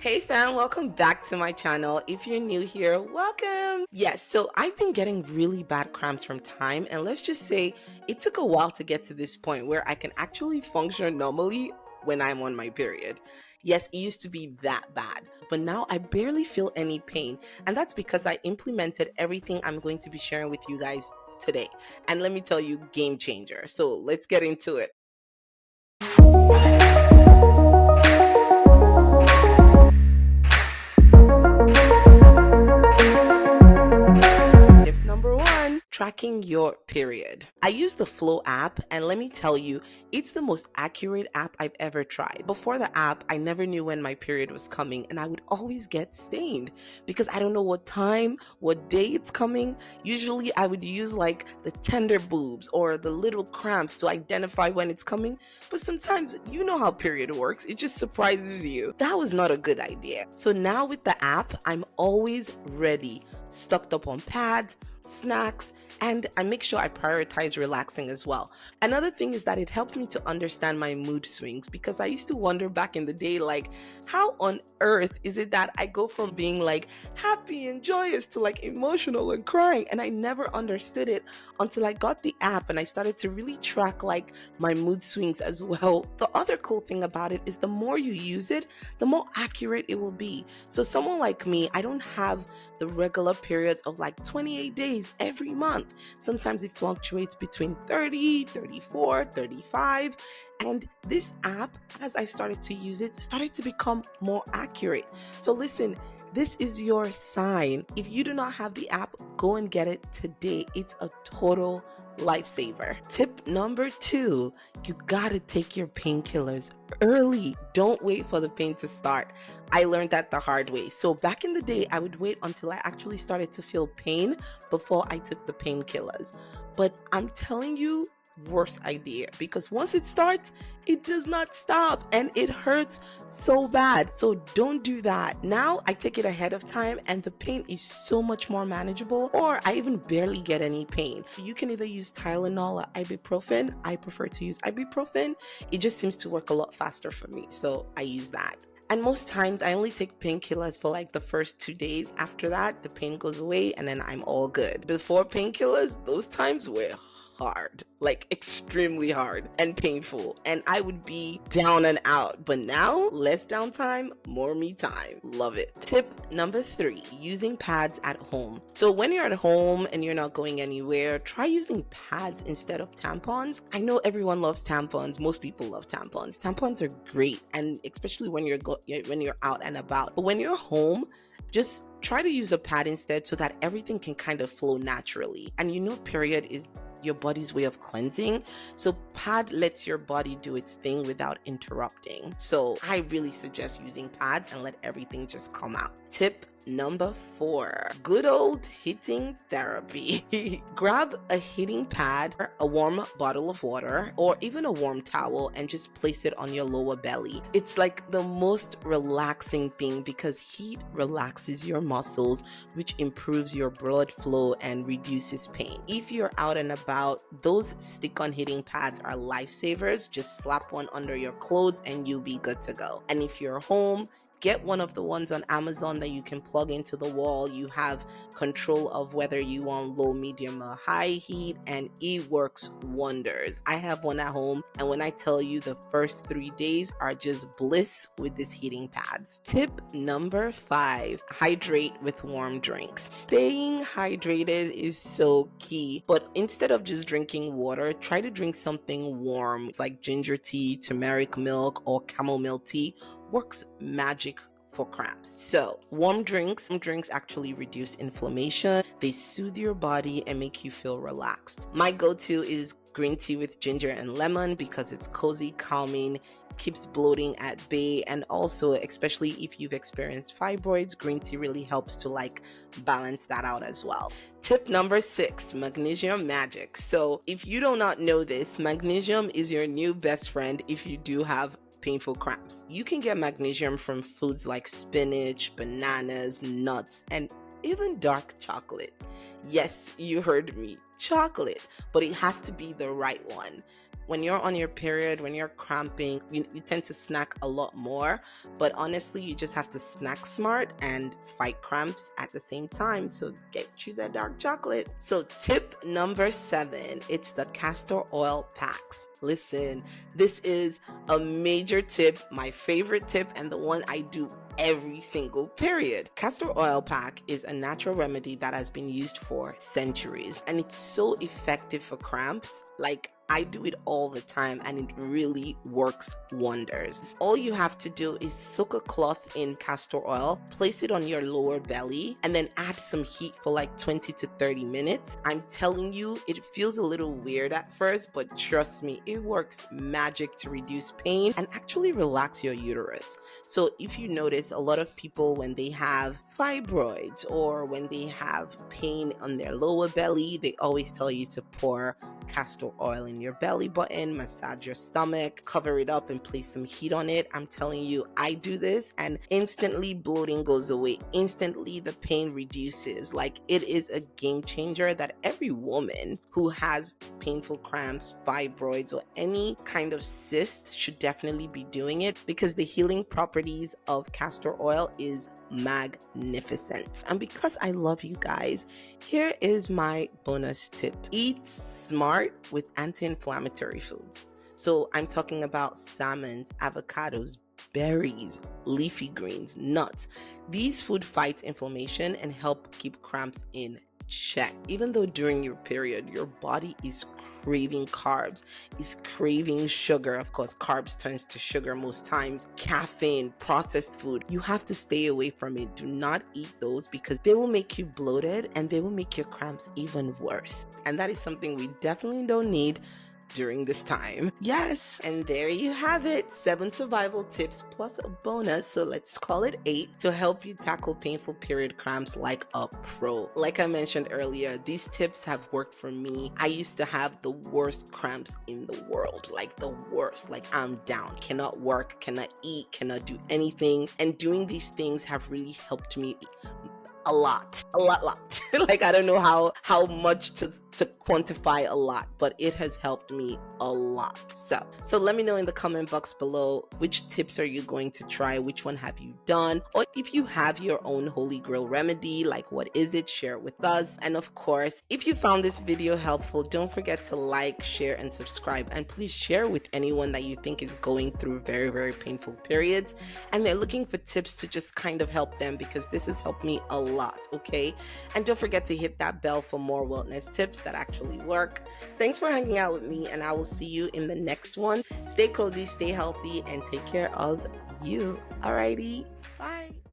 Hey fam, welcome back to my channel. If you're new here, welcome. Yes, so I've been getting really bad cramps from time, and let's just say it took a while to get to this point where I can actually function normally when I'm on my period. Yes, it used to be that bad, but now I barely feel any pain, and that's because I implemented everything I'm going to be sharing with you guys today. And let me tell you, game changer. So let's get into it. Tip number one, tracking your period. I use the Flow app, and let me tell you, it's the most accurate app I've ever tried. Before the app, I never knew when my period was coming, and I would always get stained because I don't know what time, what day it's coming. Usually, I would use like the tender boobs or the little cramps to identify when it's coming, but sometimes you know how period works, it just surprises you. That was not a good idea. So now with the app, I'm always ready, stocked up on pads, snacks, and I make sure I prioritize relaxing as well. Another thing is that it helps me to understand my mood swings because I used to wonder back in the day, like, how on earth is it that I go from being like happy and joyous to like emotional and crying? And I never understood it until I got the app and I started to really track like my mood swings as well. The other cool thing about it is the more you use it, the more accurate it will be. So, someone like me, I don't have the regular periods of like 28 days every month. Sometimes it fluctuates between 30, 34, 35. And this app, as I started to use it, started to become more accurate. So listen, this is your sign. If you do not have the app, go and get it today. It's a total lifesaver. Tip number two, you gotta take your painkillers early. Don't wait for the pain to start. I learned that the hard way. So back in the day, I would wait until I actually started to feel pain before I took the painkillers. But I'm telling you, worst idea, because once it starts, it does not stop and it hurts so bad. So don't do that. Now I take it ahead of time and the pain is so much more manageable, or I even barely get any pain. You can either use Tylenol or ibuprofen. I prefer to use ibuprofen. It just seems to work a lot faster for me. So I use that. And most times I only take painkillers for like the first 2 days. After that, the pain goes away and then I'm all good. Before painkillers, those times were hard, like extremely hard and painful. And I would be down and out. But now, less downtime, more me time. Love it. Tip number three, using pads at home. So when you're at home and you're not going anywhere, try using pads instead of tampons. I know everyone loves tampons. Most people love tampons. Tampons are great, and especially when when you're out and about. But when you're home, just try to use a pad instead so that everything can kind of flow naturally. And you know, period is your body's way of cleansing. So pad lets your body do its thing without interrupting. So I really suggest using pads and let everything just come out. Tip number four, good old heating therapy. Grab a heating pad, a warm bottle of water, or even a warm towel and just place it on your lower belly. It's like the most relaxing thing because heat relaxes your muscles, which improves your blood flow and reduces pain. If you're out and about, those stick-on heating pads are lifesavers. Just slap one under your clothes and you'll be good to go. And if you're home, get one of the ones on Amazon that you can plug into the wall. You have control of whether you want low, medium, or high heat, and it works wonders. I have one at home, and when I tell you, the first 3 days are just bliss with these heating pads. Tip number five, hydrate with warm drinks. Staying hydrated is so key, but instead of just drinking water, try to drink something warm. It's like ginger tea, turmeric milk, or chamomile tea works magic for cramps. So, warm drinks actually reduce inflammation. They soothe your body and make you feel relaxed. My go-to is green tea with ginger and lemon because it's cozy, calming, keeps bloating at bay, and also, especially if you've experienced fibroids, green tea really helps to like balance that out as well. Tip number six, magnesium magic. So, if you do not know this, magnesium is your new best friend if you do have painful cramps. You can get magnesium from foods like spinach, bananas, nuts, and even dark chocolate. Yes, you heard me, chocolate, but it has to be the right one. when you're on your period, when you're cramping, you tend to snack a lot more. But honestly, you just have to snack smart and fight cramps at the same time. So get you that dark chocolate. So tip number 7, it's the castor oil packs. Listen, this is a major tip, my favorite tip, and the one I do every single period. Castor oil pack is a natural remedy that has been used for centuries, and it's so effective for cramps. Like, I do it all the time and it really works wonders. All you have to do is soak a cloth in castor oil, place it on your lower belly, and then add some heat for like 20 to 30 minutes. I'm telling you, it feels a little weird at first, but trust me, it works magic to reduce pain and actually relax your uterus. So if you notice, a lot of people, when they have fibroids or when they have pain on their lower belly, they always tell you to pour castor oil in your belly button, massage your stomach, cover it up, and place some heat on it. I'm telling you, I do this and instantly bloating goes away. Instantly the pain reduces. Like, it is a game changer that every woman who has painful cramps, fibroids, or any kind of cyst should definitely be doing it, because the healing properties of castor oil is magnificent. And because I love you guys, here is my bonus tip. Eat smart with anti-inflammatory foods. So I'm talking about salmons, avocados, berries, leafy greens, nuts. These food fight inflammation and help keep cramps in check. Even though during your period, your body is craving carbs, is craving sugar. Of course, carbs turns to sugar most times. Caffeine, processed food, you have to stay away from it. Do not eat those, because they will make you bloated and they will make your cramps even worse. And that is something we definitely don't need during this time. Yes, and there you have it. 7 survival tips plus a bonus, so let's call it 8, to help you tackle painful period cramps like a pro. Like I mentioned earlier, these tips have worked for me. I used to have the worst cramps in the world, like the worst. Like, I'm down, cannot work, cannot eat, cannot do anything. And doing these things have really helped me a lot. Like, I don't know how much to quantify a lot, but it has helped me a lot. So let me know in the comment box below, which tips are you going to try? Which one have you done? Or if you have your own holy grail remedy, like, what is it? Share it with us. And of course, if you found this video helpful, don't forget to like, share, and subscribe. And please share with anyone that you think is going through very, very painful periods and they're looking for tips to just kind of help them, because this has helped me a lot. Okay, and don't forget to hit that bell for more wellness tips that actually work. Thanks for hanging out with me, and I will see you in the next one. Stay cozy, stay healthy, and take care of you. Alrighty, bye.